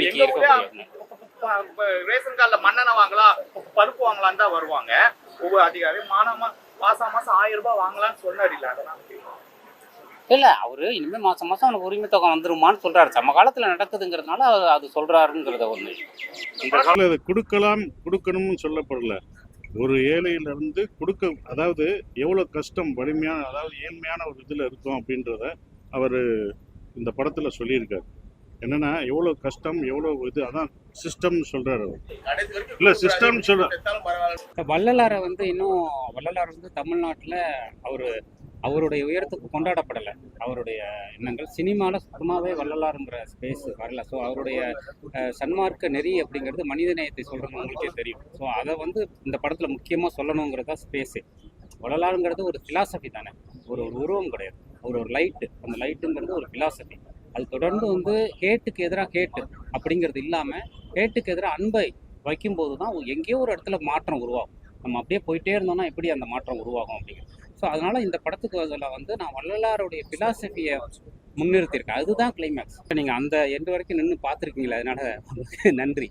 இன்னைக்கு இருக்க ரேஷன் கார்டுல மண்ணெண்ணெய் வாங்கலாம், பருப்பு வாங்கலாம் தான் வருவாங்க. ஒவ்வொரு அதிகாரி மாசம் 1000 ரூபாய் வாங்கலாம்னு சொன்னார். இல்ல அதெல்லாம் இல்ல அவரு இனிமே மாசம் அவனுக்கு உரிமை தொகை வந்துருமான்னு சொல்றாரு. சம காலத்துல நடக்குதுங்கிறதுனால அது சொல்றாருங்கிறத ஒண்ணு. இந்த காலம் அது கொடுக்கணும்னு சொல்லப்படல. ஒரு ஏழையில இருந்து அதாவது எவ்வளவு கஷ்டம் வலிமையான, அதாவது ஏழ்மையான ஒரு இதுல இருக்கும் அப்படின்றத அவர் இந்த படத்துல சொல்லியிருக்காரு. என்னன்னா எவ்வளவு கஷ்டம், எவ்வளவு இது, அதான் சிஸ்டம் சொல்றாரு. இல்ல சிஸ்டம் சொல்ற வள்ளலார் தமிழ்நாட்டுல அவருடைய உயரத்துக்கு கொண்டாடப்படலை. அவருடைய எண்ணங்கள் சினிமாவில் சுத்தமாகவே வள்ளலாருங்கிற ஸ்பேஸ் வரல. ஸோ அவருடைய சன்மார்க்க நெறி அப்படிங்கிறது மனித நேயத்தை சொல்கிறது உங்களுக்கே தெரியும். ஸோ அதை இந்த படத்தில் முக்கியமாக சொல்லணுங்கிறதா ஸ்பேஸு. வள்ளலாருங்கிறது ஒரு ஃபிலாசபி தானே, ஒரு உருவம் கிடையாது, ஒரு லைட்டு. அந்த லைட்டுங்கிறது ஒரு ஃபிலாசபி. அது தொடர்ந்து ஹேட்டுக்கு எதிராக ஹேட்டு அப்படிங்கிறது இல்லாமல் ஹேட்டுக்கு எதிராக அன்பை வைக்கும்போது தான் எங்கேயோ ஒரு இடத்துல மாற்றம் உருவாகும். நம்ம அப்படியே போயிட்டே இருந்தோம்னா எப்படி அந்த மாற்றம் உருவாகும் அப்படிங்கிறது. ஸோ அதனால் இந்த படத்துக்கு அதில் நான் வள்ளலாருடைய ஃபிலாசபியை முன்னிறுத்தியிருக்கேன். அதுதான் கிளைமேக்ஸ். நீங்கள் அந்த எண்டு வரைக்கும் நின்று பார்த்துருக்கீங்களா, அதனால நன்றி.